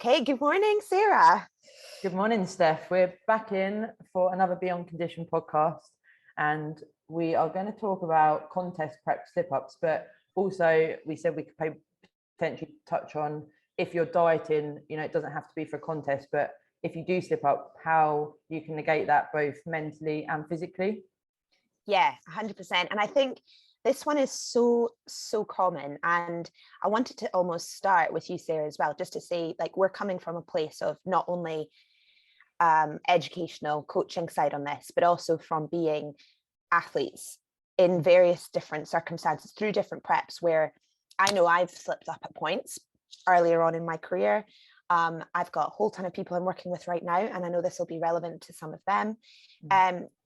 Okay, good morning, Sarah. Good morning, Steff. We're back in for another Beyond Condition podcast, and we are going to talk about contest prep slip-ups, but also we said we could potentially touch on if you're dieting, it doesn't have to be for a contest, but if you do slip up, how you can negate that both mentally and physically. Yeah, 100%. And I think this one is so common. And I wanted to almost start with you, Sarah, as well, just to say, like, we're coming from a place of not only educational coaching side on this, but also from being athletes in various different circumstances through different preps, where I know I've slipped up at points earlier on in my career. I've got a whole ton of people I'm working with right now, and I know this will be relevant to some of them.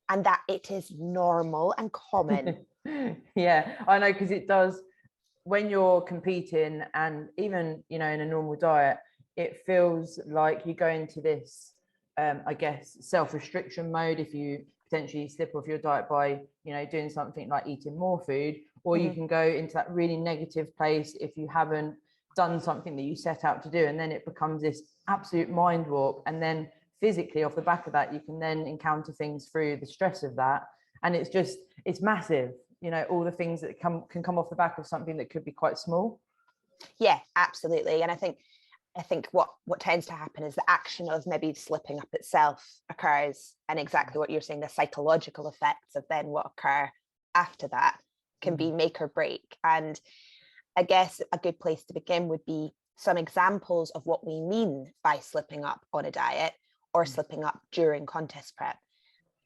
And that it is normal and common. Yeah, I know, because it does, when you're competing and even, in a normal diet, it feels like you go into this, I guess, self-restriction mode if you potentially slip off your diet by, doing something like eating more food, or you can go into that really negative place if you haven't done something that you set out to do, and then it becomes this absolute mind warp. And then physically, off the back of that, you can then encounter things through the stress of that, and it's massive, all the things that can come off the back of something that could be quite small. Yeah, absolutely. And I think what tends to happen is the action of maybe slipping up itself occurs, and exactly what you're saying, the psychological effects of then what occur after that can be make or break. And I guess a good place to begin would be some examples of what we mean by slipping up on a diet or slipping up during contest prep.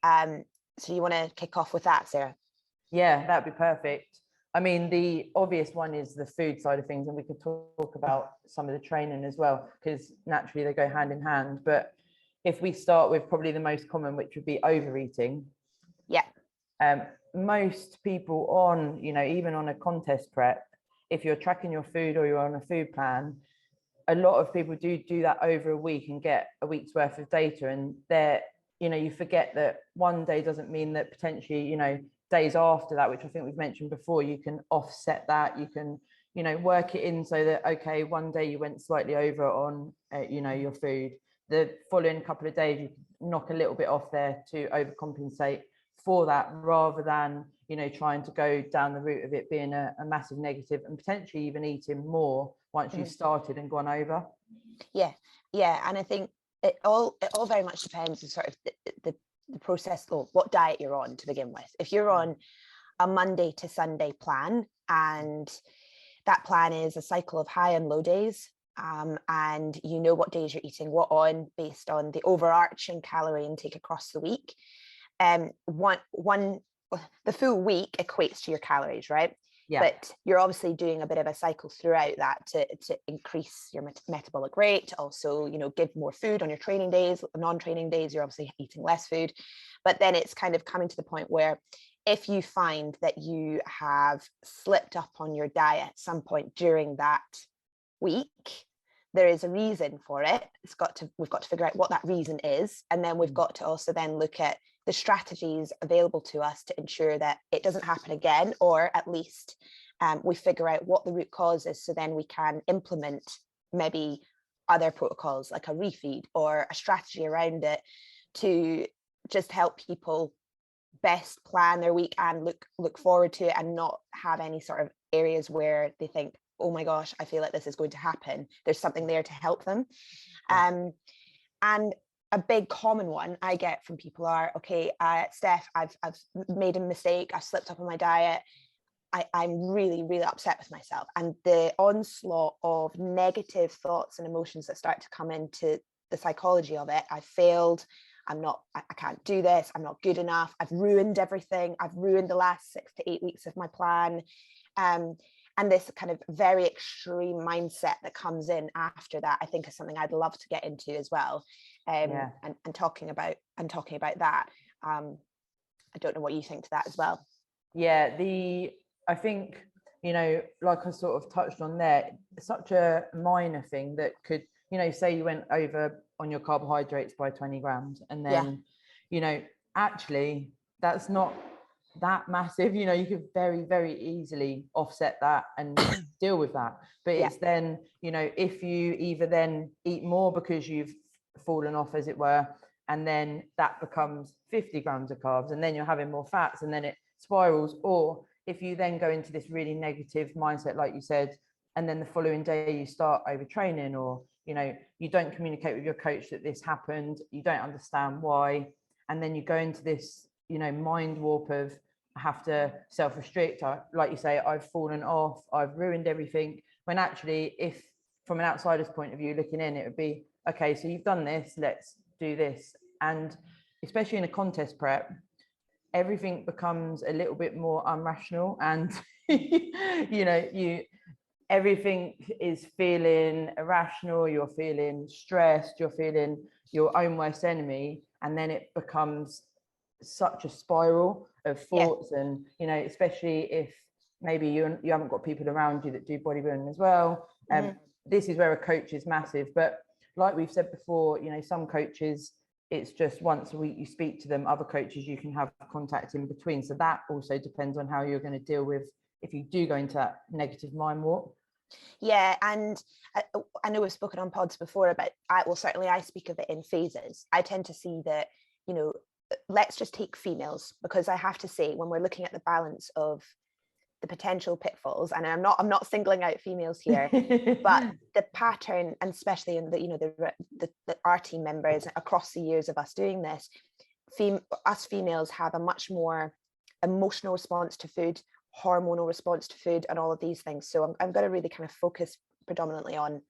So you want to kick off with that, Sarah? Yeah, that'd be perfect. I mean, the obvious one is the food side of things, and we could talk about some of the training as well, because naturally they go hand in hand. But if we start with probably the most common, which would be overeating. Yeah. Most people on, even on a contest prep, if you're tracking your food or you're on a food plan, a lot of people do that over a week and get a week's worth of data, and you forget that one day doesn't mean that potentially, days after that, which I think we've mentioned before, you can offset that. You can, work it in so that, okay, one day you went slightly over on, your food. The following couple of days, you can knock a little bit off there to overcompensate for that, rather than, trying to go down the route of it being a massive negative and potentially even eating more once you've started and gone over. Yeah. And I think it all very much depends on sort of the process, or what diet you're on to begin with. If you're on a Monday to Sunday plan, and that plan is a cycle of high and low days, and what days you're eating what on based on the overarching calorie intake across the week, the full week equates to your calories, right? Yeah. But you're obviously doing a bit of a cycle throughout that to increase your metabolic rate, also, give more food on your training days. Non-training days, you're obviously eating less food. But then it's kind of coming to the point where if you find that you have slipped up on your diet at some point during that week, there is a reason for it. We've got to figure out what that reason is. And then we've got to also then look at the strategies available to us to ensure that it doesn't happen again, or at least we figure out what the root cause is, so then we can implement maybe other protocols like a refeed or a strategy around it to just help people best plan their week and look forward to it, and not have any sort of areas where they think, oh my gosh, I feel like this is going to happen. There's something there to help them. And a big common one I get from people are, okay, Steff, I've made a mistake. I've slipped up on my diet. I'm really, really upset with myself. And the onslaught of negative thoughts and emotions that start to come into the psychology of it. I failed. I can't do this. I'm not good enough. I've ruined everything. I've ruined the last 6 to 8 weeks of my plan. And this kind of very extreme mindset that comes in after that, I think, is something I'd love to get into as well. And talking about that. I don't know what you think to that as well. Yeah, I think, like I sort of touched on there, such a minor thing that could, say you went over on your carbohydrates by 20 grams, and then, actually that's not that massive, you know, you could very, very easily offset that and deal with that. But it's then, you know, if you either then eat more because you've fallen off, as it were, and then that becomes 50 grams of carbs, and then you're having more fats, and then it spirals. Or if you then go into this really negative mindset, like you said, and then the following day you start overtraining, or, you know, you don't communicate with your coach that this happened, you don't understand why, and then you go into this, you know, mind warp of, I have to self-restrict, like you say, I've fallen off, I've ruined everything, when actually, if from an outsider's point of view looking in, it would be, okay, so you've done this, let's do this. And especially in a contest prep, everything becomes a little bit more unrational, and you know, everything is feeling irrational, you're feeling stressed, you're feeling your own worst enemy, and then it becomes such a spiral of thoughts. And, you know, especially if maybe you haven't got people around you that do bodybuilding as well, this is where a coach is massive. But like we've said before, you know, some coaches, it's just once a week you speak to them. Other coaches you can have contact in between, so that also depends on how you're going to deal with if you do go into that negative mind warp. Yeah, and I know we've spoken on pods before about, certainly I speak of it in phases. I tend to see that, you know, let's just take females, because I have to say, when we're looking at the balance of the potential pitfalls, and I'm not singling out females here, but the pattern, and especially in the, you know, the our team members across the years of us doing this, us females have a much more emotional response to food, hormonal response to food, and all of these things. So I'm going to really kind of focus predominantly on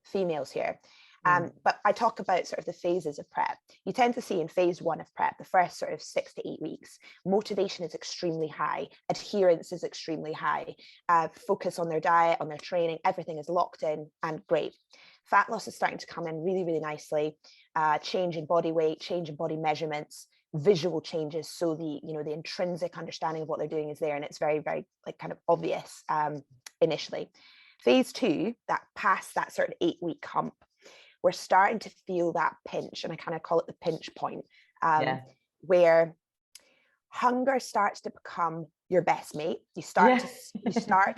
females here. But I talk about sort of the phases of prep. You tend to see in phase 1 of prep, the first sort of 6 to 8 weeks, motivation is extremely high, adherence is extremely high, focus on their diet, on their training, everything is locked in and great. Fat loss is starting to come in really, really nicely, change in body weight, change in body measurements, visual changes. So the, you know, the intrinsic understanding of what they're doing is there, and it's very, very like kind of obvious initially. Phase 2, that past that sort of 8-week hump, we're starting to feel that pinch, and I kind of call it the pinch point, where hunger starts to become your best mate. You start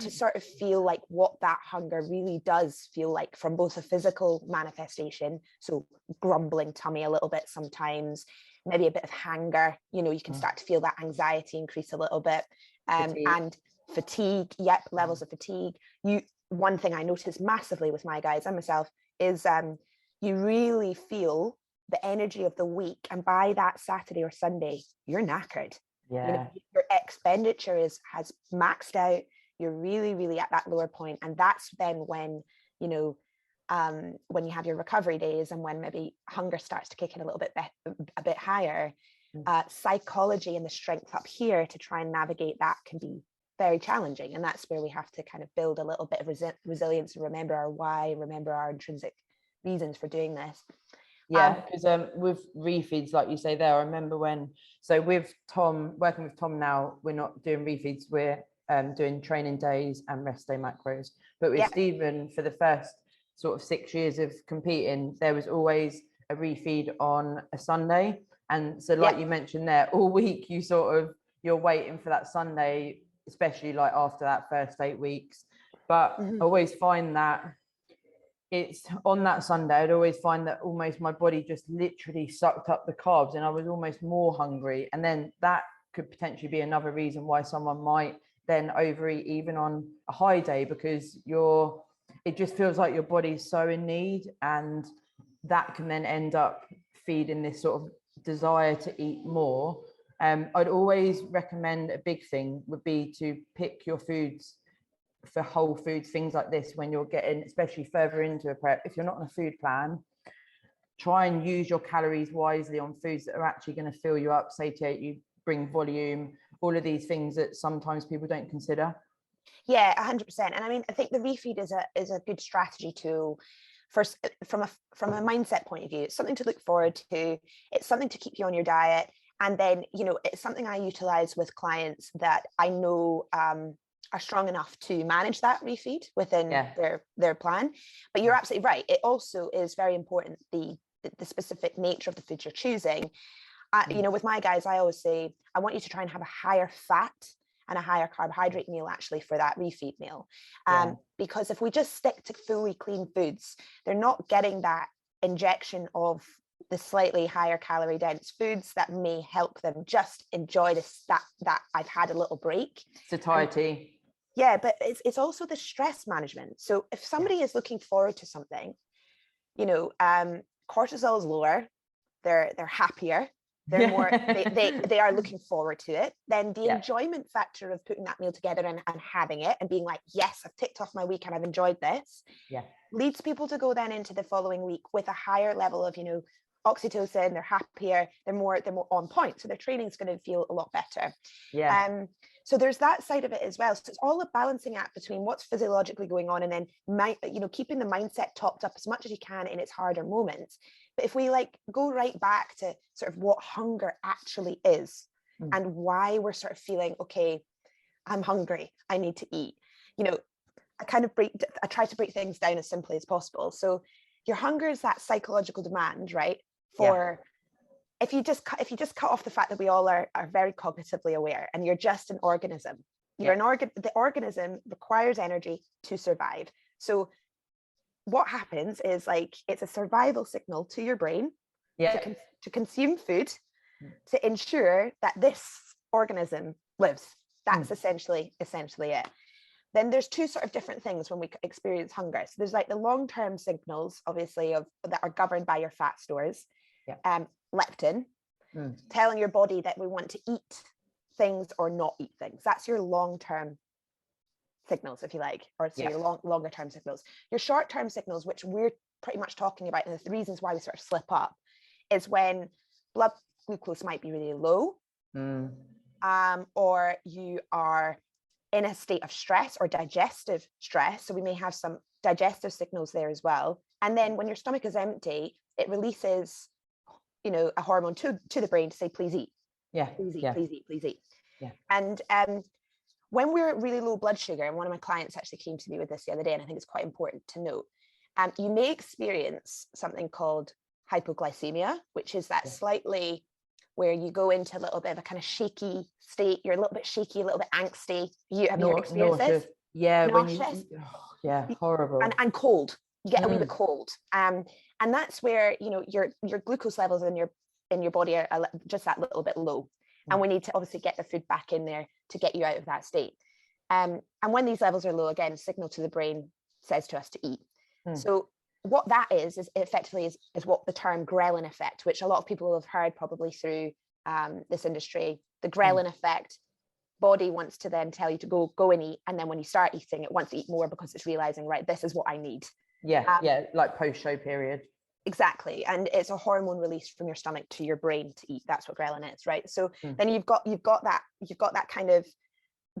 to sort of feel like what that hunger really does feel like, from both a physical manifestation, so grumbling tummy a little bit sometimes, maybe a bit of hanger, you know, you can start to feel that anxiety increase a little bit, and fatigue, levels of fatigue. One thing I notice massively with my guys and myself is you really feel the energy of the week, and by that Saturday or Sunday, you're knackered. You know, your expenditure has maxed out. You're really, really at that lower point, and that's then when, you know, when you have your recovery days, and when maybe hunger starts to kick in a little bit a bit higher. Psychology and the strength up here to try and navigate that can be very challenging, and that's where we have to kind of build a little bit of resilience and remember our why, remember our intrinsic reasons for doing this. Because with refeeds, like you say there, I remember with Tom, working with Tom now, we're not doing refeeds, we're doing training days and rest day macros. But with Stephen, for the first sort of 6 years of competing, there was always a refeed on a Sunday. And so like you mentioned there, all week you're waiting for that Sunday, especially like after that first 8 weeks. But I always find that it's on that Sunday, I'd always find that almost my body just literally sucked up the carbs, and I was almost more hungry. And then that could potentially be another reason why someone might then overeat even on a high day, because it just feels like your body's so in need, and that can then end up feeding this sort of desire to eat more. I'd always recommend, a big thing would be to pick your foods for whole foods, things like this, when you're getting, especially further into a prep, if you're not on a food plan, try and use your calories wisely on foods that are actually going to fill you up, satiate you, bring volume, all of these things that sometimes people don't consider. 100%. And I mean, I think the refeed is a good strategy tool. First, from a mindset point of view, it's something to look forward to, it's something to keep you on your diet. And then, you know, it's something I utilize with clients that I know are strong enough to manage that refeed within their plan. But you're absolutely right. It also is very important, the specific nature of the food you're choosing. You know, with my guys, I always say, I want you to try and have a higher fat and a higher carbohydrate meal actually for that refeed meal. Because if we just stick to fully clean foods, they're not getting that injection of the slightly higher calorie dense foods that may help them just enjoy this, that I've had a little break. Satiety. Yeah, but it's also the stress management. So if somebody is looking forward to something, you know, cortisol is lower, they're happier, they're more, they are looking forward to it, then the enjoyment factor of putting that meal together and having it and being like, yes, I've ticked off my week and I've enjoyed this, leads people to go then into the following week with a higher level of, you know, oxytocin. They're happier, they're more on point, so their training is going to feel a lot better. So there's that side of it as well. So it's all a balancing act between what's physiologically going on and then you know, keeping the mindset topped up as much as you can in its harder moments. But if we like go right back to sort of what hunger actually is and why we're sort of feeling, okay, I'm hungry, I need to eat, you know, I try to break things down as simply as possible. So your hunger is that psychological demand, right? For if you just cut off the fact that we all are very cognitively aware and you're just an organism, you're the organism requires energy to survive. So what happens is like, it's a survival signal to your brain to consume food to ensure that this organism lives. That's essentially it. Then there's two sort of different things when we experience hunger. So there's like the long-term signals, obviously, that are governed by your fat stores. Leptin, telling your body that we want to eat things or not eat things. That's your long-term signals, if you like, or so your longer-term signals. Your short-term signals, which we're pretty much talking about, and the reasons why we sort of slip up, is when blood glucose might be really low, or you are in a state of stress or digestive stress. So we may have some digestive signals there as well. And then when your stomach is empty, it releases, you know, a hormone to the brain to say, please eat. Please eat. And when we're at really low blood sugar, and one of my clients actually came to me with this the other day, and I think it's quite important to note, you may experience something called hypoglycemia, which is that slightly where you go into a little bit of a kind of shaky state. You're a little bit shaky, a little bit angsty. Have you experienced this? Nauseous. Horrible. And cold. You get a wee bit cold. And that's where, you know, your glucose levels in your body are just that little bit low. And we need to obviously get the food back in there to get you out of that state. And when these levels are low, again, signal to the brain says to us to eat. So what that is effectively is what the term Ghrelin effect, which a lot of people will have heard probably through this industry. The Ghrelin effect, body wants to then tell you to go and eat, and then when you start eating, it wants to eat more because it's realizing, right, this is what I need. Like post-show period. Exactly. And it's a hormone released from your stomach to your brain to eat. That's what Ghrelin is, right? So then you've got that kind of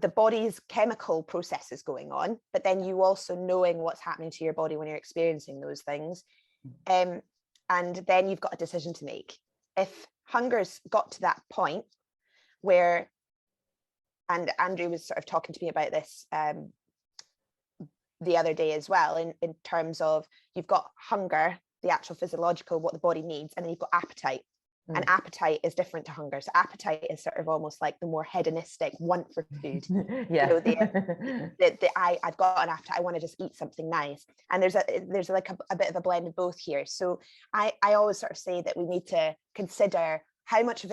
the body's chemical processes going on, but then you also knowing what's happening to your body when you're experiencing those things. And then you've got a decision to make. If hunger's got to that point where, and Andrew was sort of talking to me about this the other day as well, in terms of you've got hunger, the actual physiological, what the body needs, and then you've got appetite. And appetite is different to hunger. So appetite is sort of almost like the more hedonistic want for food. You know, I've got an appetite, I want to just eat something nice. And there's like a bit of a blend of both here. So I always sort of say that we need to consider how much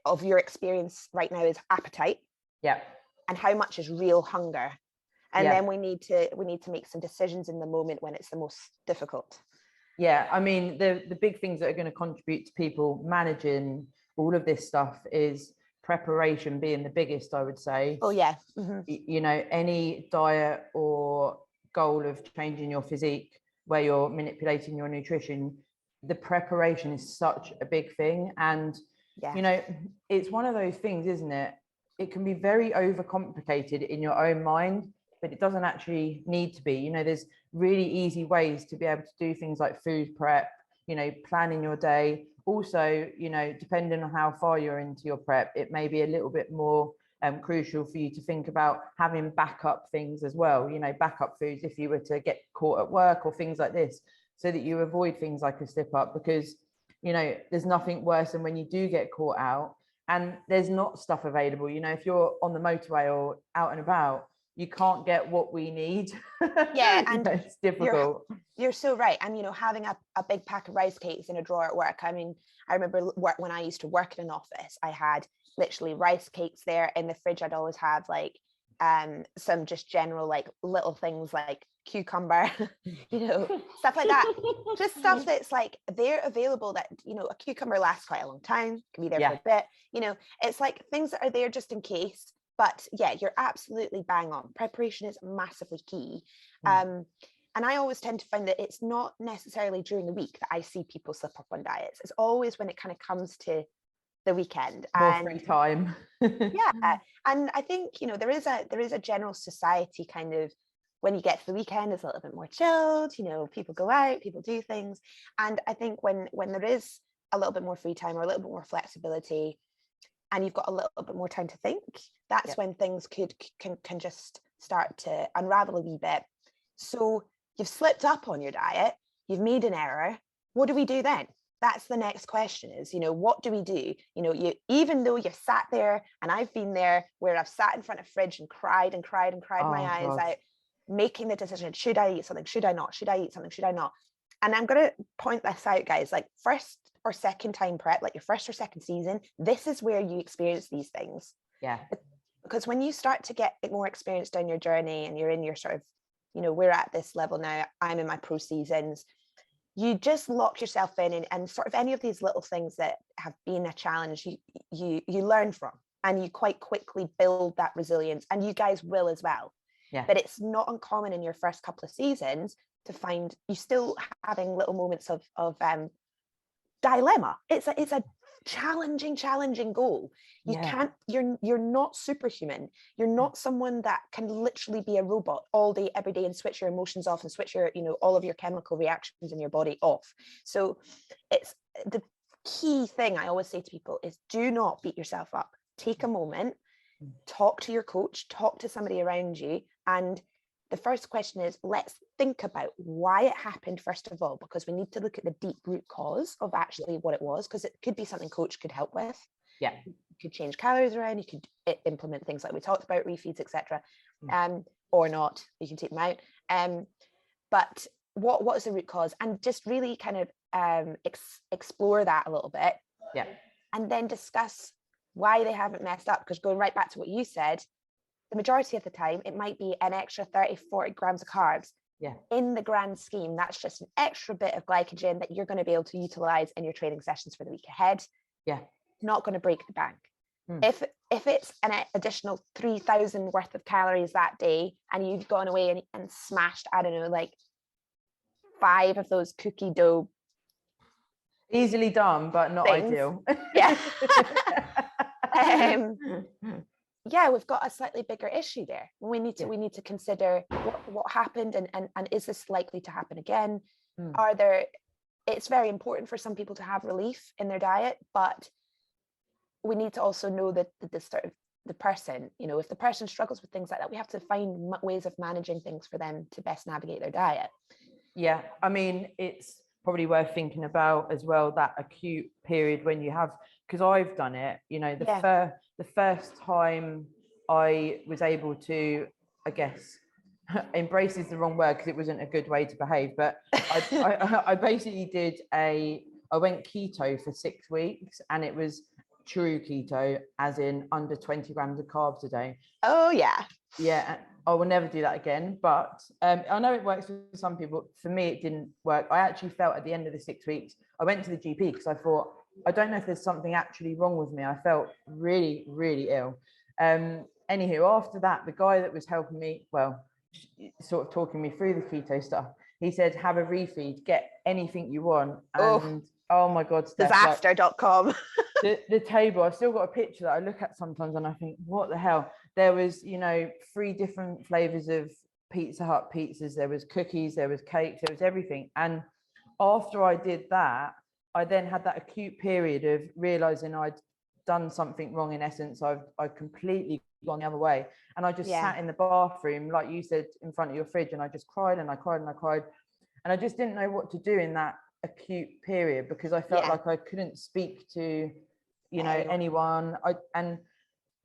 of your experience right now is appetite, and how much is real hunger. And then we need to make some decisions in the moment when it's the most difficult. I mean, the big things that are going to contribute to people managing all of this stuff is preparation being the biggest, I would say. You know, any diet or goal of changing your physique where you're manipulating your nutrition, the preparation is such a big thing. And you know, it's one of those things, isn't it? It can be very overcomplicated in your own mind, but it doesn't actually need to be. You know, there's really easy ways to be able to do things like food prep, you know, planning your day. Also, you know, depending on how far you're into your prep, it may be a little bit more crucial for you to think about having backup things as well, you know, backup foods if you were to get caught at work or things like this, so that you avoid things like a slip up. Because you know, there's nothing worse than when you do get caught out and there's not stuff available. You know, if you're on the motorway or out and about, you can't get what we need. Yeah, and you know, it's difficult. You're so right. And, you know, having a big pack of rice cakes in a drawer at work. I mean, I remember when I used to work in an office, I had literally rice cakes there in the fridge. I'd always have like some just general like little things like cucumber, you know, stuff like that. Just stuff that's like they're available, that, you know, a cucumber lasts quite a long time, can be there for a bit, you know, it's like things that are there just in case. But yeah, you're absolutely bang on. Preparation is massively key. And I always tend to find that it's not necessarily during the week that I see people slip up on diets. It's always when it kind of comes to the weekend. More free time. Yeah. And I think, you know, there is a general society kind of, when you get to the weekend, it's a little bit more chilled, you know, people go out, people do things. And I think when there is a little bit more free time or a little bit more flexibility, and you've got a little bit more time to think, that's when things can just start to unravel a wee bit. So you've slipped up on your diet, you've made an error. What do we do then? That's the next question, is, you know, what do we do? You know, even though you've sat there, and I've been there where I've sat in front of fridge and cried and cried and cried my eyes out, making the decision, should I eat something? Should I not? Should I eat something? Should I not? And I'm going to point this out, guys, like first or second time prep, like your first or second season, this is where you experience these things. Yeah. Because when you start to get more experience down your journey and you're in your sort of, you know, we're at this level now, I'm in my pro seasons, you just lock yourself in, and sort of any of these little things that have been a challenge, you learn from, and you quite quickly build that resilience, and you guys will as well. Yeah. But it's not uncommon in your first couple of seasons to find you still having little moments of dilemma. It's a challenging goal. You can't, you're not superhuman. You're not someone that can literally be a robot all day every day and switch your emotions off and switch your, you know, all of your chemical reactions in your body off. So it's the key thing I always say to people is, do not beat yourself up. Take a moment, talk to your coach, talk to somebody around you, and the first question is, let's think about why it happened first of all, because we need to look at the deep root cause of actually what it was, because it could be something coach could help with. Yeah. You could change calories around, you could implement things like we talked about, refeeds, etc. Or not, you can take them out. But what is the root cause? And just really kind of explore that a little bit. Yeah. And then discuss why they haven't messed up, because going right back to what you said, the majority of the time, it might be an extra 30, 40 grams of carbs. Yeah. In the grand scheme, that's just an extra bit of glycogen that you're going to be able to utilize in your training sessions for the week ahead. Yeah. Not going to break the bank. If it's an additional 3,000 worth of calories that day, and you've gone away and smashed, I don't know, like 5 of those cookie dough. Easily done, but not things. Ideal. Yeah. Yeah, we've got a slightly bigger issue there. We need to consider what happened, and is this likely to happen again? It's very important for some people to have relief in their diet, but we need to also know that the sort of the person, you know, if the person struggles with things like that, we have to find ways of managing things for them to best navigate their diet. Yeah, I mean, it's probably worth thinking about as well, that acute period when you have, because I've done it, you know, the first time I was able to, I guess, embrace is the wrong word because it wasn't a good way to behave, but I basically I went keto for 6 weeks, and it was true keto, as in under 20 grams of carbs a day. Oh yeah. Yeah, I will never do that again. But I know it works for some people. For me, it didn't work. I actually felt at the end of the 6 weeks, I went to the GP because I thought, I don't know if there's something actually wrong with me. I felt really, really ill. Anywho, after that, the guy that was helping me, well, sort of talking me through the keto stuff, he said, have a refeed, get anything you want. And oh my God, Steff, disaster.com. Like, the table, I've still got a picture that I look at sometimes and I think, what the hell? There was, you know, 3 different flavors of Pizza Hut pizzas. There was cookies, there was cakes, there was everything. And after I did that, I then had that acute period of realizing I'd done something wrong. In essence, I've completely gone the other way. And I just sat in the bathroom, like you said, in front of your fridge, and I just cried and I cried and I cried. And I just didn't know what to do in that acute period, because I felt like I couldn't speak to, you know, anyone.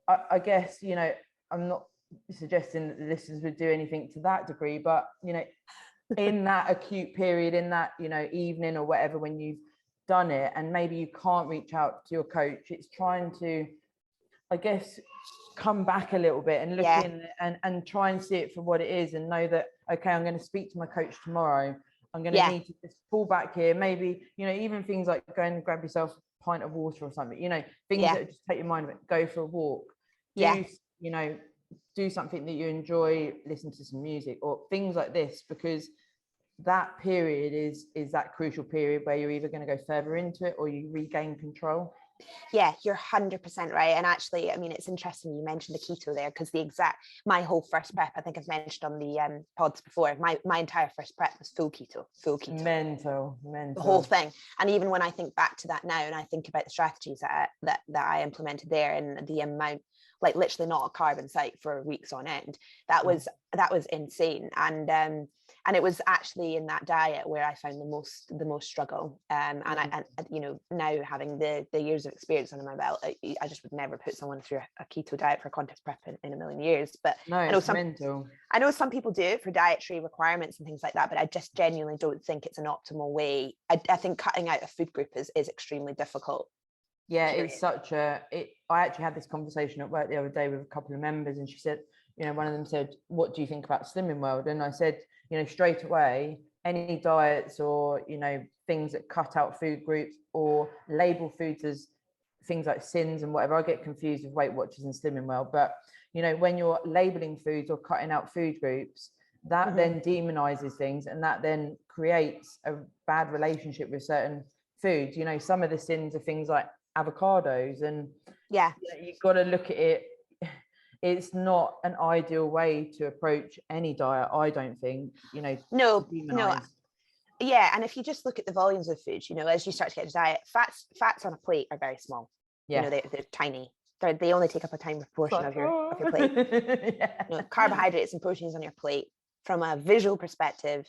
I guess, you know, I'm not suggesting that the listeners would do anything to that degree, but, you know, in that acute period, in that, you know, evening or whatever, when you've done it and maybe you can't reach out to your coach, it's trying to, I guess, come back a little bit and look in and try and see it for what it is, and know that, okay, I'm going to speak to my coach tomorrow. I'm going to need to just pull back here. Maybe, you know, even things like go and grab yourself a pint of water or something, you know, things that just take your mind of it. Go for a walk. You know, do something that you enjoy, listen to some music or things like this, because that period is that crucial period where you're either going to go further into it or you regain control. Yeah, you're 100% right. And actually, I mean, it's interesting you mentioned the keto there, because my whole first prep, I think I've mentioned on the pods before, my entire first prep was full keto. Mental. The whole thing. And even when I think back to that now and I think about the strategies that I implemented there, and the amount, like literally not a carb in sight for weeks on end, that was insane. And it was actually in that diet where I found the most struggle. And you know, now having the years of experience under my belt, I just would never put someone through a keto diet for contest prep in a million years. But no, it's mental. I know some people do it for dietary requirements and things like that, but I just genuinely don't think it's an optimal way. I think cutting out a food group is extremely difficult. Yeah, it's such a. I actually had this conversation at work the other day with a couple of members, and she said, you know, one of them said, "What do you think about Slimming World?" And I said, you know, straight away, any diets or, you know, things that cut out food groups or label foods as things like sins and whatever, I get confused with Weight Watchers and Slimming World. But, you know, when you're labeling foods or cutting out food groups, that then demonizes things, and that then creates a bad relationship with certain foods. You know, some of the sins are things like avocados, and you know, you've got to look at it. It's not an ideal way to approach any diet, I don't think, you know. No. Yeah, and if you just look at the volumes of food, you know, as you start to get a diet, fats on a plate are very small. You know, they're tiny. They only take up a tiny proportion of your plate. You know, carbohydrates and proteins on your plate, from a visual perspective,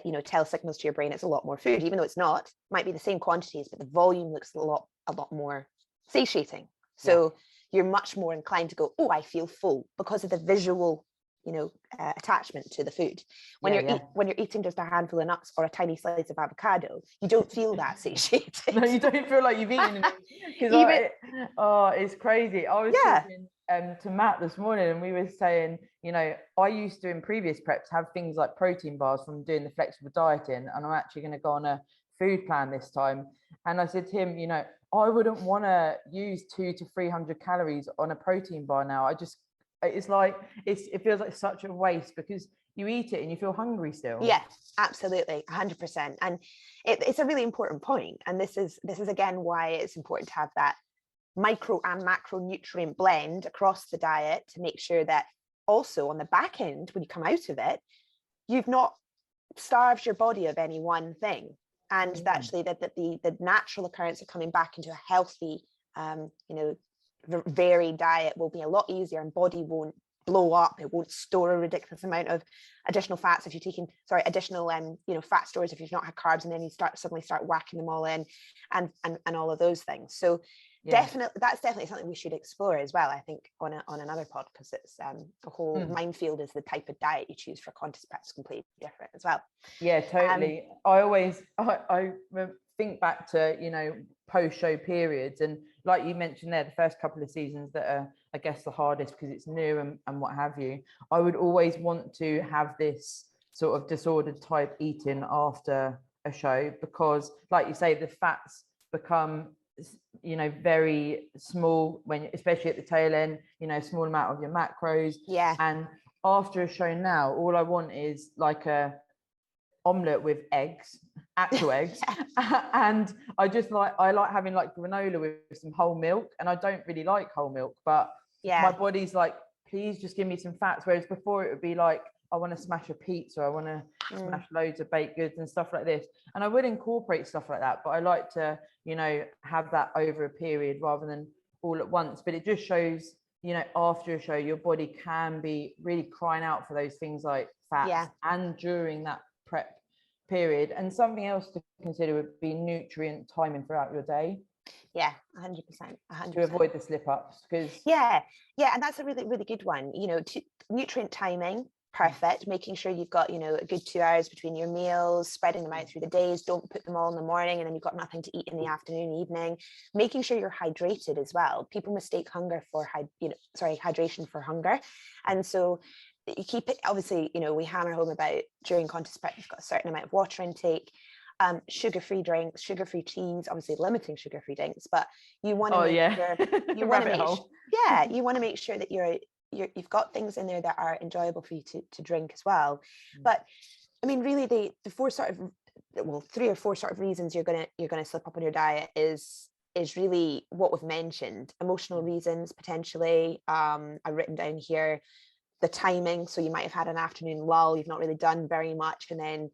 you know, tell signals to your brain it's a lot more food, even though it's not. Might be the same quantities, but the volume looks a lot more satiating. So you're much more inclined to go, oh, I feel full, because of the visual, you know, attachment to the food. When you're eating just a handful of nuts or a tiny slice of avocado, you don't feel that satiated. No, you don't feel like you've eaten it. It's crazy. I was talking to Matt this morning, and we were saying, you know, I used to in previous preps have things like protein bars from doing the flexible dieting, and I'm actually going to go on a food plan this time. And I said to him, you know, I wouldn't want to use 200 to 300 calories on a protein bar now. It's like, it feels like such a waste, because you eat it and you feel hungry still. Yeah, absolutely, 100%. And it's a really important point. And this is again why it's important to have that micro and macronutrient blend across the diet, to make sure that also on the back end, when you come out of it, you've not starved your body of any one thing. And actually that the natural occurrence of coming back into a healthy, you know, varied diet will be a lot easier, and body won't blow up. It won't store a ridiculous amount of additional fats if you're taking, additional you know, fat stores if you've not had carbs, and then you suddenly start whacking them all in, and all of those things. So definitely, that's definitely something we should explore as well, I think, on another pod, because it's the whole minefield is the type of diet you choose for contest prep is completely different as well. Yeah, totally. I think back to, you know, post-show periods, and like you mentioned there, the first couple of seasons that are, I guess, the hardest because it's new and what have you, I would always want to have this sort of disordered type eating after a show, because like you say, the fats become, you know, very small when, especially at the tail end, you know, small amount of your macros. And after a show now, all I want is like a omelette with eggs, actual eggs. And I like having like granola with some whole milk, and I don't really like whole milk, but my body's like, please just give me some fats. Whereas before it would be like, I want to smash a pizza, I want to smash loads of baked goods and stuff like this. And I would incorporate stuff like that, but I like to, you know, have that over a period rather than all at once. But it just shows, you know, after a show, your body can be really crying out for those things like fats. And during that prep period. And something else to consider would be nutrient timing throughout your day. Yeah, 100%. To avoid the slip ups, because yeah, and that's a really, really good one. You know, nutrient timing, perfect. Making sure you've got, you know, a good 2 hours between your meals, spreading them out through the days. Don't put them all in the morning and then you've got nothing to eat in the afternoon, evening. Making sure you're hydrated as well. People mistake hunger for hydration for hunger, and so you keep it. Obviously, you know, we hammer home about during contest prep, you've got a certain amount of water intake. Sugar-free drinks, sugar-free teas, obviously limiting sugar-free drinks, but you want to you want to make sure that you've got things in there that are enjoyable for you to drink as well. But I mean, really, the 3 or 4 sort of reasons you're gonna slip up on your diet is really what we've mentioned. Emotional reasons, potentially. I've written down here the timing. So you might have had an afternoon lull, you've not really done very much, and then,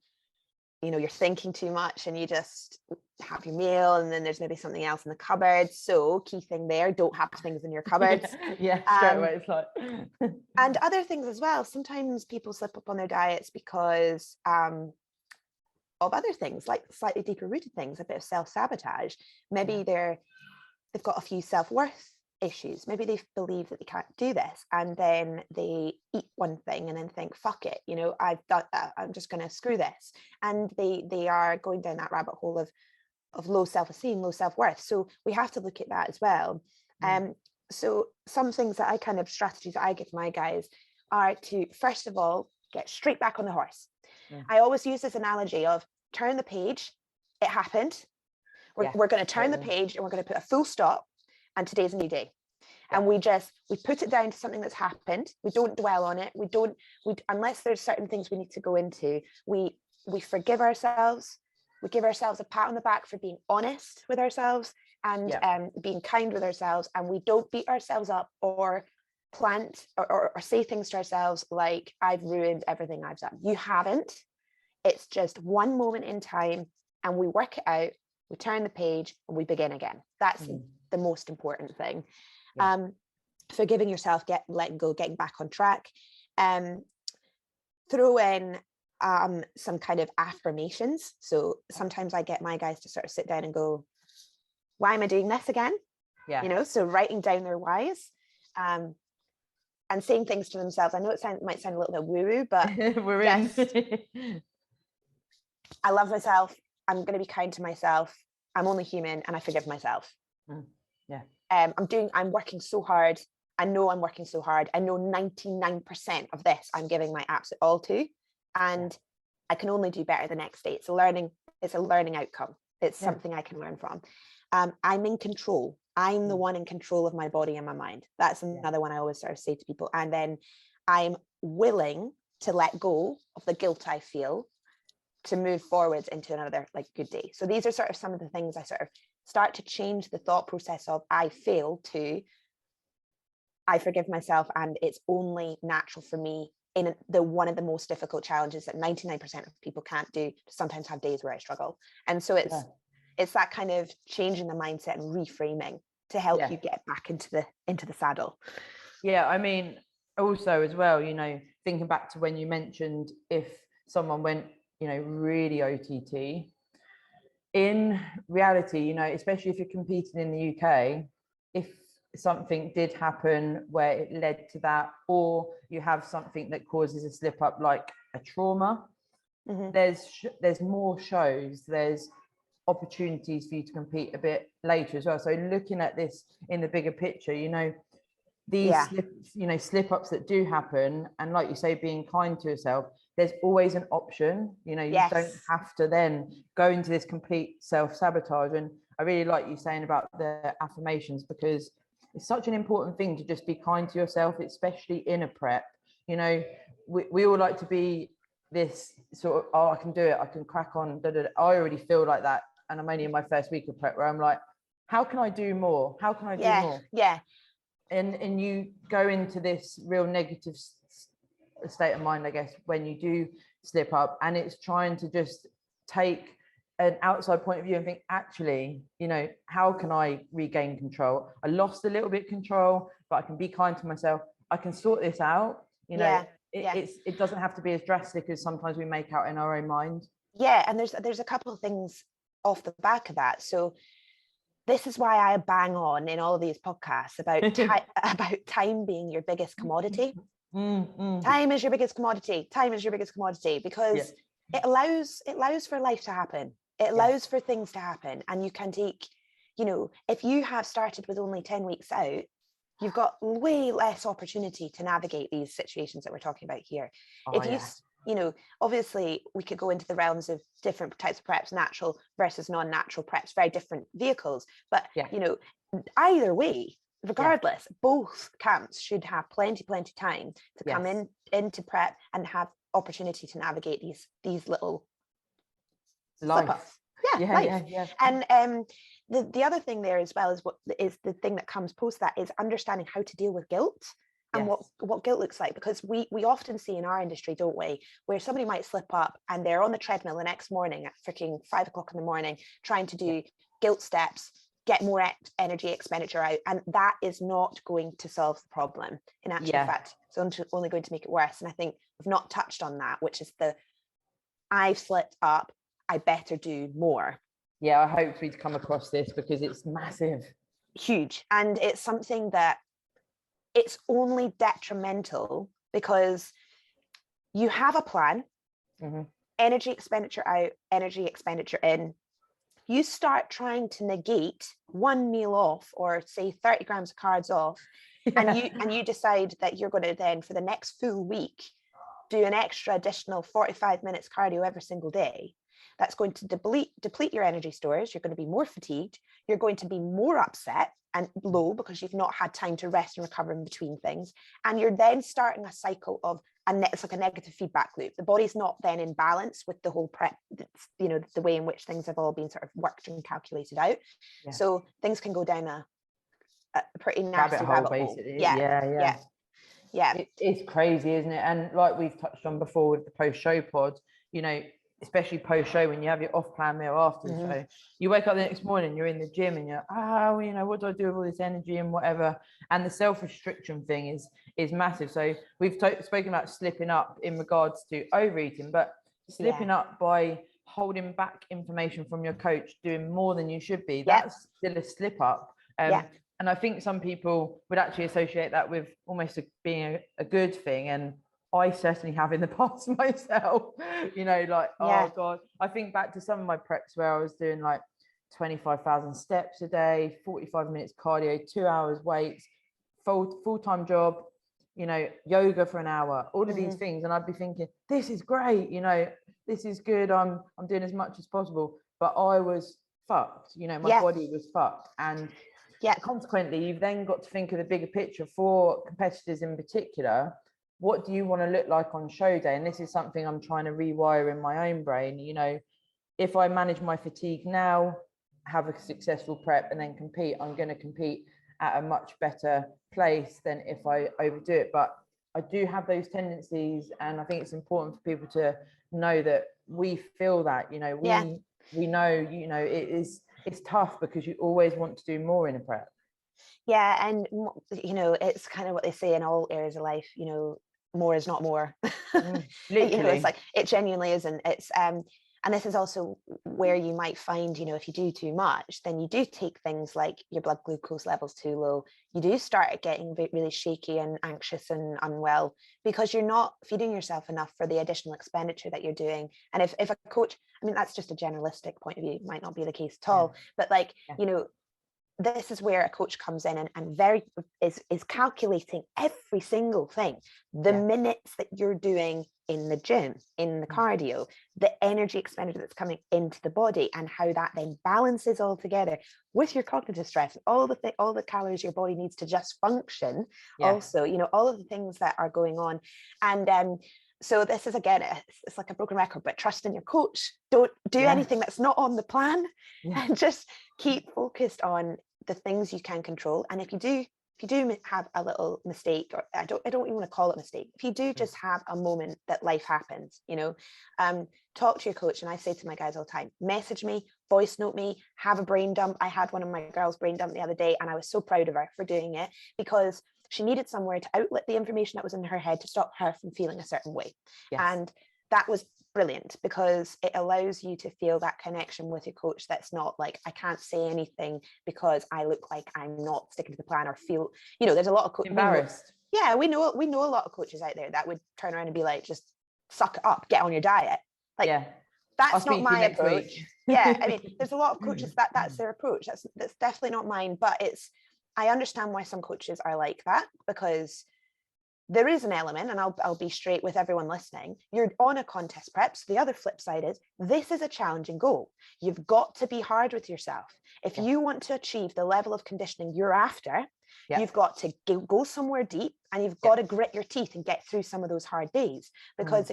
you know, you're thinking too much and you just have your meal and then there's maybe something else in the cupboard. So key thing there, don't have things in your cupboards. Straight away it's like and other things as well. Sometimes people slip up on their diets because of other things, like slightly deeper rooted things, a bit of self-sabotage. Maybe they've got a few self-worth issues. Maybe they believe that they can't do this, and then they eat one thing and then think, fuck it, you know, I've done that, I'm just going to screw this, and they are going down that rabbit hole of low self-esteem, low self-worth. So we have to look at that as well. So some things that strategies that I give my guys are to, first of all, get straight back on the horse. I always use this analogy of turn the page. It happened. We're going to turn the page and we're going to put a full stop, and today's a new day. And we put it down to something that's happened. We don't dwell on it. We unless there's certain things we need to go into, we forgive ourselves. We give ourselves a pat on the back for being honest with ourselves and being kind with ourselves. And we don't beat ourselves up or plant or say things to ourselves like, I've ruined everything I've done. You haven't. It's just one moment in time, and we work it out. We turn the page and we begin again. That's the most important thing. Forgiving yourself, letting go, getting back on track. Throw in some kind of affirmations. So sometimes I get my guys to sort of sit down and go, why am I doing this again? You know, so writing down their whys, and saying things to themselves. I know it might sound a little bit woo-woo, but I love myself. I'm going to be kind to myself. I'm only human, and I forgive myself. I'm working so hard. I know I'm working so hard. I know 99% of this I'm giving my absolute all to, and I can only do better the next day. It's a learning outcome. It's something I can learn from. I'm in control. I'm the one in control of my body and my mind. That's another one I always sort of say to people. And then I'm willing to let go of the guilt I feel to move forwards into another good day. So these are sort of some of the things I sort of start to change the thought process of I fail to I forgive myself, and it's only natural for me in one of the most difficult challenges that 99% of people can't do, to sometimes have days where I struggle. And so it's that kind of change in the mindset and reframing to help you get back into the saddle. I mean, also as well, you know, thinking back to when you mentioned if someone went, you know, really OTT, in reality, you know, especially if you're competing in the UK, if something did happen where it led to that, or you have something that causes a slip up like a trauma, there's more shows, there's opportunities for you to compete a bit later as well. So looking at this in the bigger picture, you know, these slip ups that do happen, and like you say, being kind to yourself, there's always an option. You know, you don't have to then go into this complete self-sabotage. And I really like you saying about the affirmations, because it's such an important thing to just be kind to yourself, especially in a prep. You know, we all like to be this sort of, I can do it, I can crack on, I already feel like that, and I'm only in my first week of prep, where I'm like, how can I do more? How can I do more? And you go into this real negative state of mind, I guess, when you do slip up, and it's trying to just take an outside point of view and think, actually, you know, how can I regain control? I lost a little bit of control, but I can be kind to myself. I can sort this out. You know, it doesn't have to be as drastic as sometimes we make out in our own mind. Yeah, and there's a couple of things off the back of that. So this is why I bang on in all of these podcasts about about time being your biggest commodity. Time is your biggest commodity. Time is your biggest commodity, because it allows for life to happen. It allows for things to happen, and you can take, if you have started with only 10 weeks out, you've got way less opportunity to navigate these situations that we're talking about here. Obviously we could go into the realms of different types of preps, natural versus non-natural preps, very different vehicles, but either way, regardless, both camps should have plenty time to come into prep and have opportunity to navigate these little life. Life. And the other thing there as well is what is the thing that comes post that is understanding how to deal with guilt and what guilt looks like, because we often see in our industry, don't we, where somebody might slip up and they're on the treadmill the next morning at freaking 5 o'clock in the morning trying to do guilt steps, get more energy expenditure out, and that is not going to solve the problem. In actual fact, it's only going to make it worse. And I think we've not touched on that, which is I've slipped up, I better do more. Yeah, I hope we'd come across this, because it's massive. Huge. And it's something that it's only detrimental because you have a plan, energy expenditure out, energy expenditure in. You start trying to negate one meal off, or say 30 grams of carbs off, and you decide that you're going to then, for the next full week, do an extra additional 45 minutes cardio every single day. That's going to deplete your energy stores. You're going to be more fatigued. You're going to be more upset and low because you've not had time to rest and recover in between things. And you're then starting a cycle of, it's like a negative feedback loop. The body's not then in balance with the whole prep, the way in which things have all been sort of worked and calculated out. So things can go down a pretty nasty rabbit hole. Basically. Yeah. It's crazy, isn't it? And like we've touched on before with the post-show pod, especially post-show, when you have your off-plan meal after the show, you wake up the next morning, you're in the gym and you're, what do I do with all this energy and whatever? And the self-restriction thing is massive. So we've spoken about slipping up in regards to overeating, but slipping up by holding back information from your coach, doing more than you should be, that's still a slip up. And I think some people would actually associate that with almost being a good thing. And I certainly have in the past myself, oh God, I think back to some of my preps where I was doing like 25,000 steps a day, 45 minutes cardio, 2 hours weights, full-time job, yoga for an hour, all of these things. And I'd be thinking, this is great. This is good. I'm doing as much as possible, but I was fucked. My body was fucked. And consequently, you've then got to think of the bigger picture for competitors in particular. What do you want to look like on show day? And this is something I'm trying to rewire in my own brain. If I manage my fatigue now, have a successful prep, and then compete, I'm going to compete at a much better place than if I overdo it. But I do have those tendencies, and I think it's important for people to know that we feel that, we know, it's tough because you always want to do more in a prep. Yeah, and it's kind of what they say in all areas of life, more is not more. Literally. It's like, it genuinely isn't. It's and this is also where you might find, if you do too much, then you do take things like your blood glucose levels too low. You do start getting really shaky and anxious and unwell because you're not feeding yourself enough for the additional expenditure that you're doing. And if a coach, that's just a generalistic point of view, it might not be the case at all, but this is where a coach comes in and is calculating every single thing, the minutes that you're doing in the gym, in the cardio, the energy expenditure that's coming into the body, and how that then balances all together with your cognitive stress, all the calories your body needs to just function. Also, all of the things that are going on. And so this is, again, it's like a broken record, but trust in your coach. Don't do anything that's not on the plan, and just keep focused on the things you can control. And if you do have a little mistake, or I don't even want to call it a mistake, if you do just have a moment that life happens, talk to your coach. And I say to my guys all the time, message me, voice note me, have a brain dump. I had one of my girls brain dump the other day, and I was so proud of her for doing it, because she needed somewhere to outlet the information that was in her head to stop her from feeling a certain way. And that was brilliant, because it allows you to feel that connection with your coach. That's not like, I can't say anything because I look like I'm not sticking to the plan, or feel, you know, there's a lot of embarrassed. We know a lot of coaches out there that would turn around and be like, just suck it up, get on your diet. Like, yeah, that's not my approach. Yeah, I mean, there's a lot of coaches that's their approach. That's definitely not mine. But I understand why some coaches are like that, because there is an element, and I'll be straight with everyone listening. You're on a contest prep. So the other flip side is, this is a challenging goal. You've got to be hard with yourself. If you want to achieve the level of conditioning you're after, you've got to go somewhere deep, and you've got to grit your teeth and get through some of those hard days, because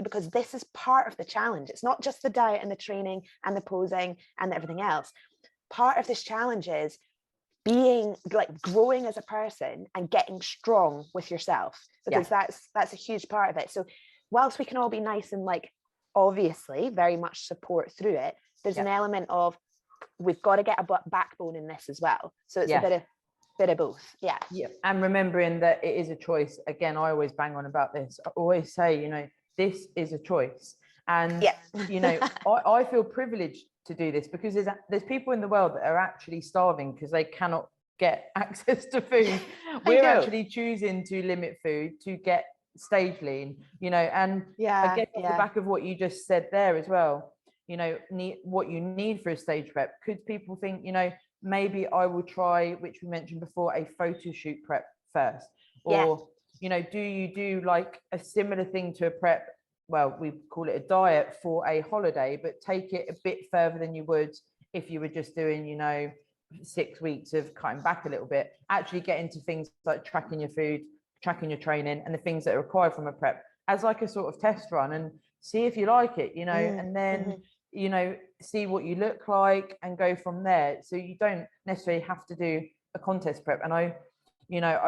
because this is part of the challenge. It's not just the diet and the training and the posing and everything else. Part of this challenge is being like growing as a person and getting strong with yourself, because that's a huge part of it. So whilst we can all be nice and like obviously very much support through it, there's an element of, we've got to get a backbone in this as well. So it's a bit of both. Yeah. And remembering that it is a choice. Again, I always bang on about this. I always say, you know, this is a choice. And you know, I feel privileged to do this, because there's people in the world that are actually starving because they cannot get access to food. We're actually choosing to limit food to get stage lean, you know. And I guess off the back of what you just said there as well, you know, what you need for a stage prep. Could people think, you know, maybe I will try, which we mentioned before, a photo shoot prep first, or you know, do you do like a similar thing to a prep, well, we call it a diet for a holiday, but take it a bit further than you would if you were just doing, you know, 6 weeks of cutting back a little bit. Actually get into things like tracking your food, tracking your training, and the things that are required from a prep as like a sort of test run, and see if you like it, you know, and then you know, see what you look like and go from there. So you don't necessarily have to do a contest prep. And I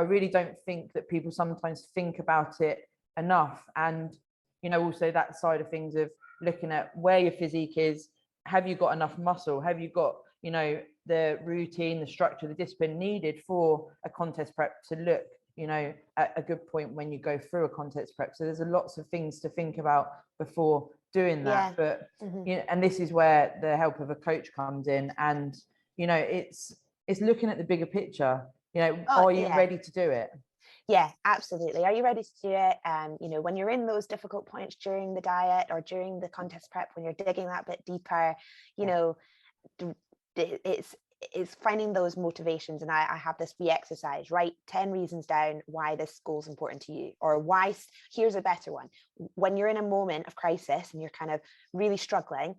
really don't think that people sometimes think about it enough. And you know, also that side of things of looking at where your physique is. Have you got enough muscle? Have you got, you know, the routine, the structure, the discipline needed for a contest prep to look, you know, at a good point when you go through a contest prep? So there's lots of things to think about before doing that. But you know, and this is where the help of a coach comes in. And you know, it's looking at the bigger picture. You know, are you ready to do it? Yeah, absolutely. Are you ready to do it? You know, when you're in those difficult points during the diet or during the contest prep, when you're digging that bit deeper, you know, it's finding those motivations. And I have this wee exercise: write 10 reasons down why this goal is important to you, or why. Here's a better one: when you're in a moment of crisis and you're kind of really struggling,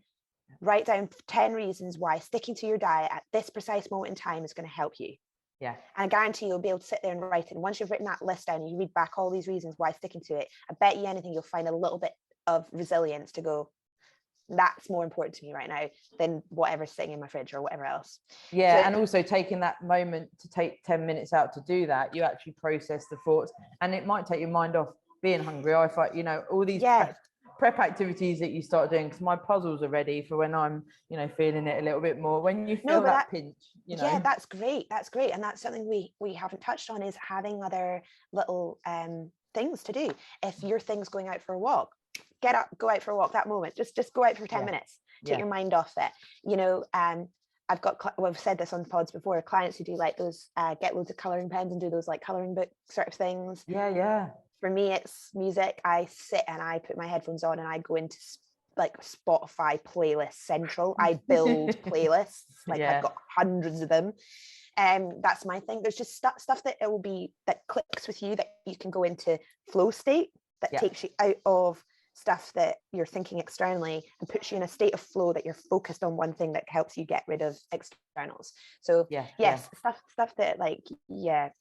write down 10 reasons why sticking to your diet at this precise moment in time is going to help you. Yeah. And I guarantee you'll be able to sit there and write it. And once you've written that list down and you read back all these reasons why sticking to it, I bet you anything you'll find a little bit of resilience to go, that's more important to me right now than whatever's sitting in my fridge or whatever else. Yeah. So, and also taking that moment to take 10 minutes out to do that, you actually process the thoughts, and it might take your mind off being hungry. I find, you know, all these prep activities that you start doing, because my puzzles are ready for when I'm, you know, feeling it a little bit more. When you feel that pinch, you know. Yeah, that's great. And that's something we haven't touched on, is having other little things to do. If your thing's going out for a walk, get up, go out for a walk that moment. Just go out for 10 minutes. Take your mind off it. You know, I've got, we've said this on pods before, clients who do like those, get loads of colouring pens and do those like colouring book sort of things. Yeah. For me, it's music. I sit and I put my headphones on and I go into like Spotify playlist central. I build playlists, like I've got hundreds of them. That's my thing. There's just stuff that it will be, that clicks with you, that you can go into flow state, that takes you out of stuff that you're thinking externally and puts you in a state of flow, that you're focused on one thing, that helps you get rid of externals. So stuff that like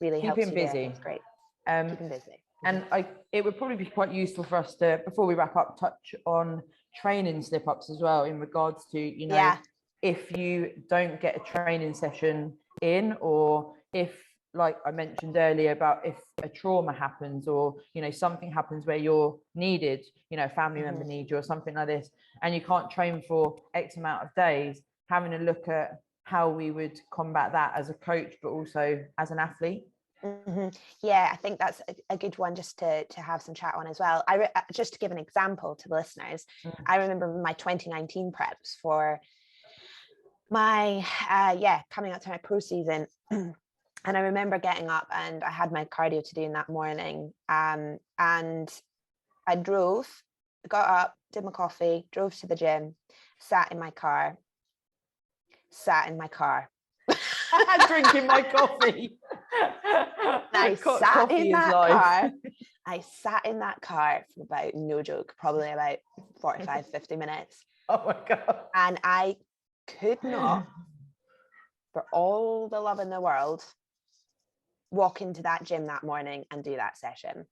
really helps you busy. It's great. Keeping busy. And it would probably be quite useful for us to, before we wrap up, touch on training slip-ups as well, in regards to, you know, if you don't get a training session in, or if, like I mentioned earlier, about if a trauma happens, or, you know, something happens where you're needed, you know, a family member needs you or something like this, and you can't train for X amount of days, having a look at how we would combat that as a coach, but also as an athlete. Mm-hmm. Yeah, I think that's a good one just to have some chat on as well. Just to give an example to the listeners, I remember my 2019 preps for my coming up to my pro season. And I remember getting up and I had my cardio to do in that morning. And I got up, did my coffee, drove to the gym, sat in my car. Drinking my coffee. I sat in that car. I sat in that car for about, no joke, probably about 45, 50 minutes. Oh my God. And I could not, for all the love in the world, walk into that gym that morning and do that session.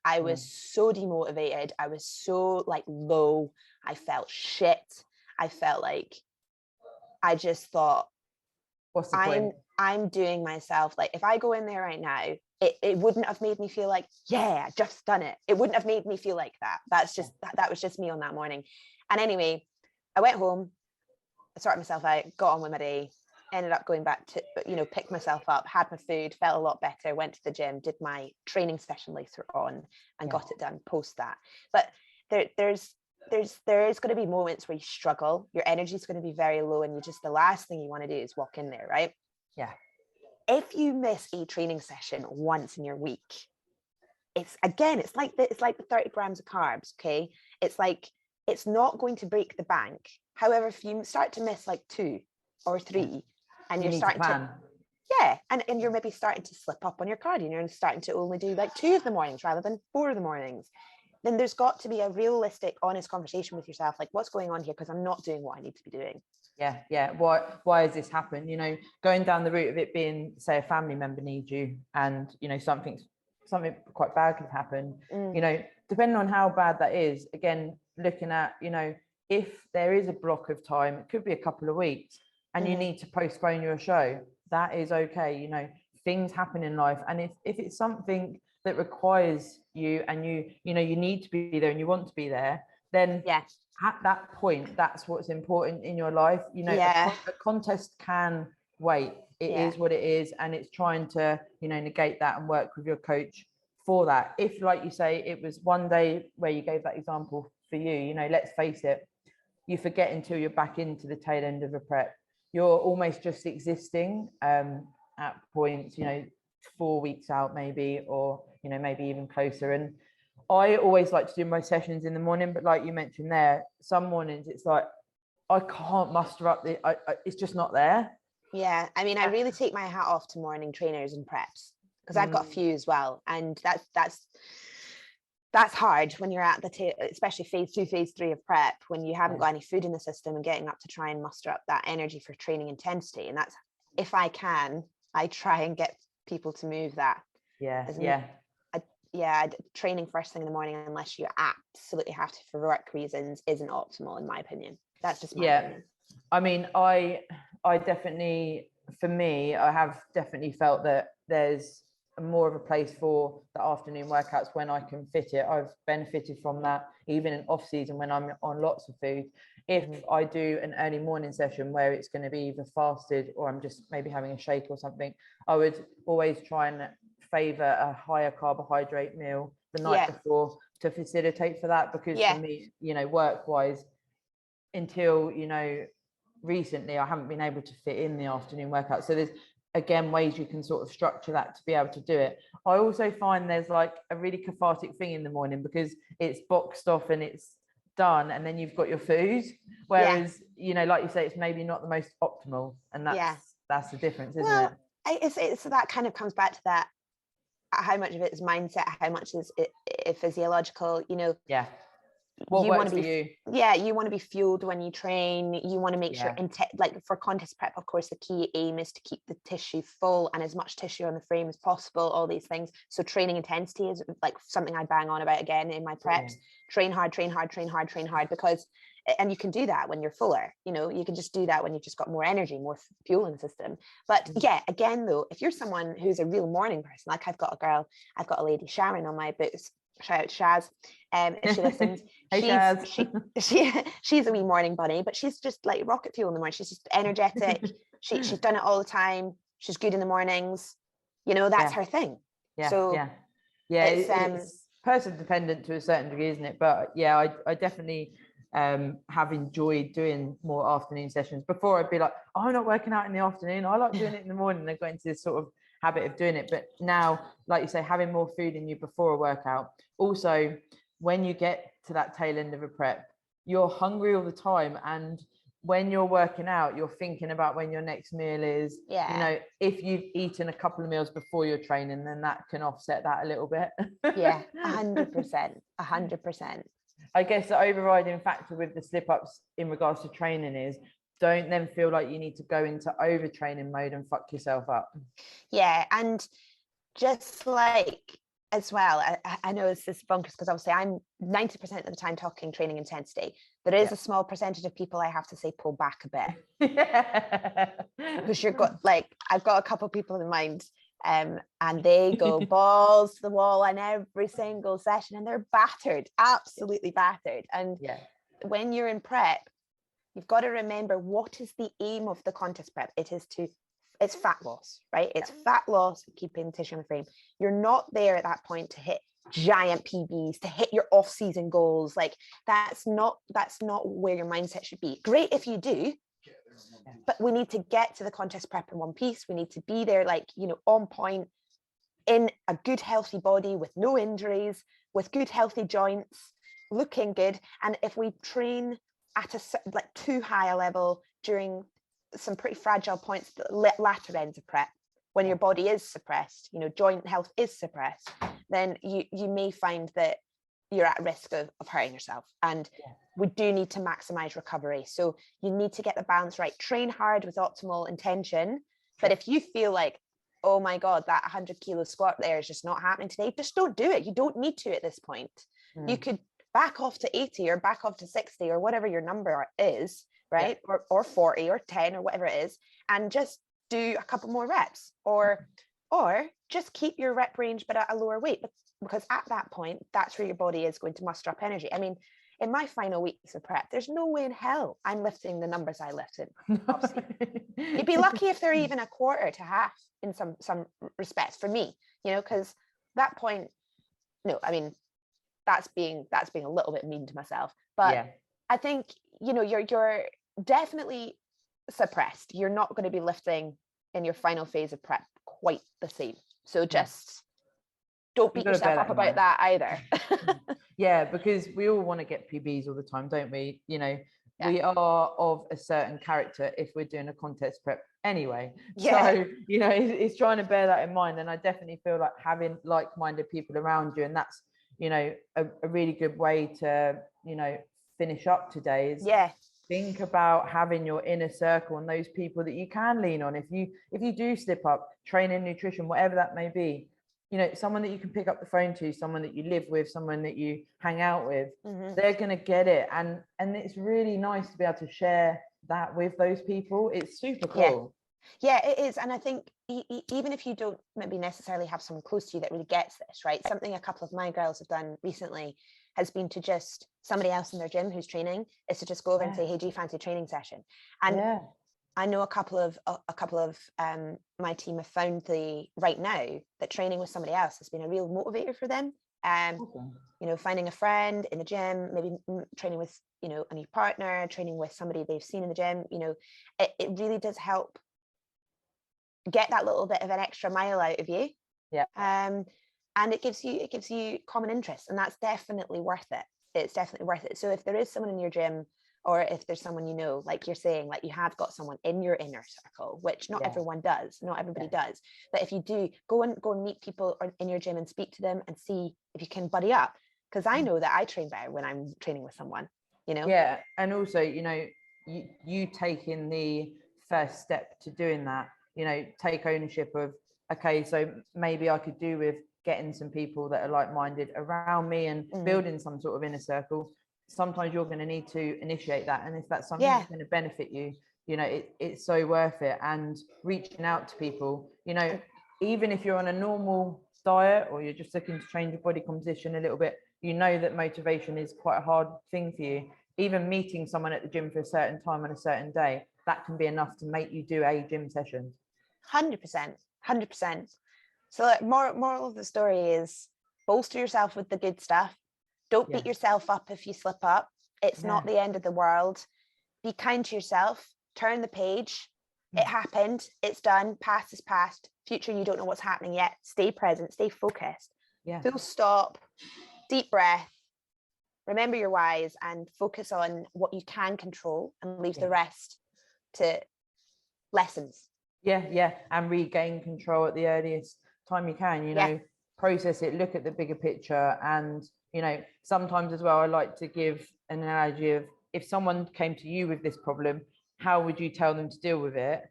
I was so demotivated. I was so like low. I felt shit. I felt like, I just thought, what's the point? I'm doing myself, like, if I go in there right now, it wouldn't have made me feel like, yeah, I just done it. It wouldn't have made me feel like that. That was just me on that morning. And anyway, I went home, I sorted myself out, got on with my day, ended up going back to, picked myself up, had my food, felt a lot better, went to the gym, did my training session later on and got it done post that. But there is going to be moments where you struggle, your energy is going to be very low, and the last thing you want to do is walk in there, right? Yeah. If you miss a training session once in your week, it's like the 30 grams of carbs. Okay, it's like, it's not going to break the bank. However, if you start to miss like 2 or 3, and you're starting to and you're maybe starting to slip up on your cardio, and you're starting to only do like 2 of the mornings rather than 4 of the mornings, then there's got to be a realistic, honest conversation with yourself, like, what's going on here? Because I'm not doing what I need to be doing. Yeah. Why has this happened? Going down the route of it being, say, a family member needs you, and something quite bad could happen. Depending on how bad that is, again, looking at, if there is a block of time, it could be a couple of weeks, and you need to postpone your show, that is okay. Things happen in life, and if it's something that requires you, and you need to be there and you want to be there, then at that point, that's what's important in your life. A contest can wait. It is what it is, and it's trying to negate that and work with your coach for that. If, like you say, it was one day where you gave that example for you, let's face it, you forget until you're back into the tail end of a prep. You're almost just existing at points, 4 weeks out maybe, or maybe even closer. And I always like to do my sessions in the morning, but like you mentioned there, some mornings it's like I can't muster up it's just not there. Yeah, I mean, I really take my hat off to morning trainers and preps, because I've got a few as well, and that's hard when you're at especially phase 2, phase 3 of prep, when you haven't got any food in the system and getting up to try and muster up that energy for training intensity. And that's, if I can, I try and get people to move that. Training first thing in the morning, unless you absolutely have to for work reasons, isn't optimal in my opinion. That's just my opinion. I mean, I definitely, for me, I have definitely felt that there's more of a place for the afternoon workouts when I can fit it. I've benefited from that even in off season when I'm on lots of food. If I do an early morning session where it's going to be either fasted or I'm just maybe having a shake or something, I would always try and favor a higher carbohydrate meal the night before to facilitate for that, because for me, work wise, until recently, I haven't been able to fit in the afternoon workout. So there's, again, ways you can sort of structure that to be able to do it. I also find there's like a really cathartic thing in the morning, because it's boxed off and it's done, and then you've got your food, whereas like you say, it's maybe not the most optimal, and that's the difference, isn't it? It's that kind of comes back to that, how much of it is mindset, how much is it physiological, What works for you? You want to be fueled when you train. You want to make sure, like for contest prep, of course, the key aim is to keep the tissue full and as much tissue on the frame as possible, all these things. So training intensity is like something I bang on about again in my preps. Train hard, because, and you can do that when you're fuller, you can just do that when you've just got more energy, more fuel in the system. But again though, if you're someone who's a real morning person, like I've got a lady, Sharon, on my books. Shout out to Shaz, if she listens. She's a wee morning bunny, but she's just like rocket fuel in the morning. She's just energetic. She's done it all the time. She's good in the mornings. you know, that's her thing. It's person dependent to a certain degree, isn't it? But yeah, I definitely have enjoyed doing more afternoon sessions. Before I'd be like, oh, I'm not working out in the afternoon, I like doing it in the morning. I got into this sort of habit of doing it. But now, like you say, having more food in you before a workout. Also, when you get to that tail end of a prep, you're hungry all the time, and when you're working out, you're thinking about when your next meal is. You know, if you've eaten a couple of meals before your training, then that can offset that a little bit. 100%. I guess the overriding factor with the slip ups in regards to training is, don't then feel like you need to go into overtraining mode and fuck yourself up. And just like, as well, I know it's this bonkers, because obviously I'm 90% of the time talking training intensity. There is a small percentage of people I have to say pull back a bit. Because I've got a couple of people in mind, and they go balls to the wall in every single session, and they're battered, absolutely battered. And when you're in prep, you've got to remember, what is the aim of the contest prep? It's fat loss, right? It's fat loss, keeping tissue on the frame. You're not there at that point to hit giant PBs, to hit your off-season goals. Like, that's not where your mindset should be. Great if you do, but we need to get to the contest prep in one piece. We need to be there, like, you know, on point, in a good, healthy body, with no injuries, with good, healthy joints, looking good. And if we train at too high a level during some pretty fragile points, latter ends of prep, when your body is suppressed, you know, joint health is suppressed, then you may find that you're at risk of hurting yourself. And we do need to maximize recovery. So you need to get the balance right. Train hard with optimal intention. But if you feel like, oh my God, that 100 kilo squat there is just not happening today, just don't do it. You don't need to at this point. You could back off to 80 or back off to 60 or whatever your number is, right? Or 40 or 10 or whatever it is, and just do a couple more reps, or just keep your rep range but at a lower weight, because at that point, that's where your body is going to muster up energy. I mean, in my final weeks of prep, there's no way in hell I'm lifting the numbers I lifted. You'd be lucky if they're even a quarter to half in some respects for me, you know, because that point, no, I mean, that's being a little bit mean to myself. But I think, you know, you're definitely suppressed. You're not going to be lifting in your final phase of prep quite the same. So just don't beat yourself up about that either. Because we all want to get PBs all the time, don't we? You know, we are of a certain character if we're doing a contest prep anyway. So, you know, it's trying to bear that in mind. And I definitely feel like having like-minded people around you, and that's, you know, a really good way to, you know, finish up today is think about having your inner circle and those people that you can lean on. If you do slip up, training, nutrition, whatever that may be, you know, someone that you can pick up the phone to, someone that you live with, someone that you hang out with, they're going to get it. And it's really nice to be able to share that with those people. It's super cool. Yeah, it is. And I think even if you don't maybe necessarily have someone close to you that really gets this, right? Something a couple of my girls have done recently has been to just, somebody else in their gym who's training, is to just go over and say, hey, do you fancy a training session? And I know a couple of my team have found right now that training with somebody else has been a real motivator for them. You know, finding a friend in the gym, maybe training with, you know, a new partner, training with somebody they've seen in the gym, you know, it really does help get that little bit of an extra mile out of you. And it gives you common interests, and that's definitely worth it. It's definitely worth it. So if there is someone in your gym, or if there's someone, you know, like you're saying, like you have got someone in your inner circle, which not everyone does, not everybody does, but if you do, go and meet people in your gym and speak to them and see if you can buddy up, because I know that I train better when I'm training with someone, you know. And also, you know, you taking the first step to doing that, you know, take ownership of, okay, so maybe I could do with getting some people that are like-minded around me and building some sort of inner circle. Sometimes you're going to need to initiate that, and if that's something that's going to benefit you, you know, it's so worth it. And reaching out to people, you know, even if you're on a normal diet or you're just looking to change your body composition a little bit, you know that motivation is quite a hard thing for you. Even meeting someone at the gym for a certain time on a certain day, that can be enough to make you do a gym session. 100%. So like, moral of the story is bolster yourself with the good stuff. Don't beat yourself up if you slip up. It's not the end of the world. Be kind to yourself. Turn the page. It happened. It's done. Past is past. Future, you don't know what's happening yet. Stay present. Stay focused. Full stop. Deep breath. Remember your whys and focus on what you can control and leave the rest to lessons. And regain control at the earliest time you can, you know, process it, look at the bigger picture. And, you know, sometimes as well, I like to give an analogy of, if someone came to you with this problem, how would you tell them to deal with it?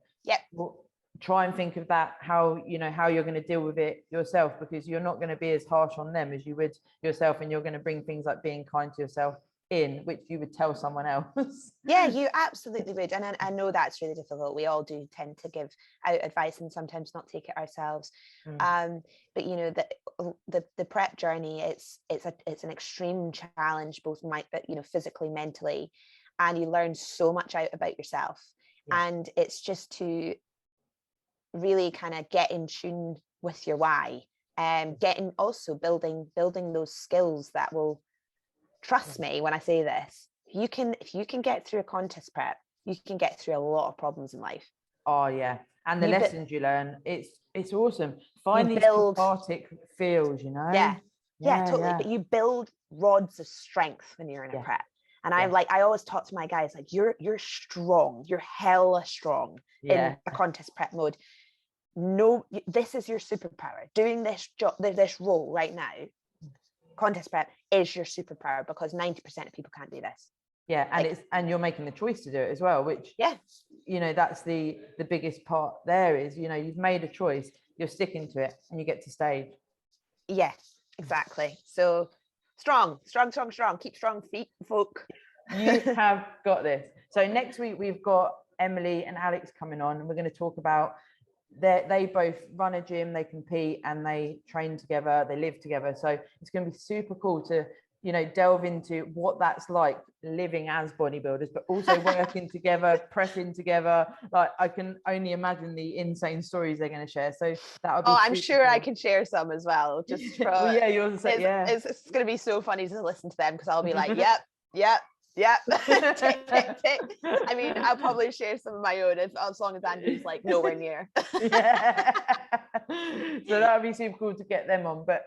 Well, try and think of that, how, you know, how you're going to deal with it yourself, because you're not going to be as harsh on them as you would yourself, and you're going to bring things like being kind to yourself in, which you would tell someone else. You absolutely would. And I know that's really difficult. We all do tend to give out advice and sometimes not take it ourselves. But you know, the prep journey, it's an extreme challenge, both physically, mentally, and you learn so much out about yourself. And it's just to really kind of get in tune with your why, and building those skills that will, trust me when I say this, if you can get through a contest prep, you can get through a lot of problems in life. And the lessons you learn, it's awesome. Find these cathartic feels, you know. Totally. But you build rods of strength when you're in a prep. And I always talk to my guys, like, you're strong, you're hella strong in a contest prep mode. No, this is your superpower. Doing this job, this role right now, contest prep, is your superpower, because 90% of people can't do this. And you're making the choice to do it as well, which you know, that's the biggest part there, is, you know, you've made a choice, you're sticking to it, and you get to stage. Exactly. So strong, keep strong feet, folk. You have got this. So next week we've got Emily and Alex coming on, and we're going to talk about, they both run a gym, they compete, and they train together, they live together. So it's going to be super cool to, you know, delve into what that's like living as bodybuilders, but also working together, pressing together. Like, I can only imagine the insane stories they're going to share. So that'll be I'm sure cool. I can share some as well. Just from, it's going to be so funny to listen to them, because I'll be like, yep. tick. I mean, I'll probably share some of my own, as long as Andrew's like nowhere near. So that would be super cool to get them on. But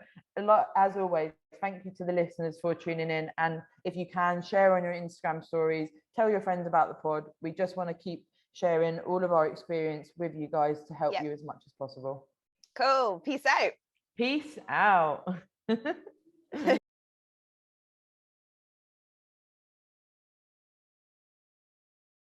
as always, thank you to the listeners for tuning in. And if you can, share on your Instagram stories, tell your friends about the pod. We just want to keep sharing all of our experience with you guys to help you as much as possible. Cool. Peace out.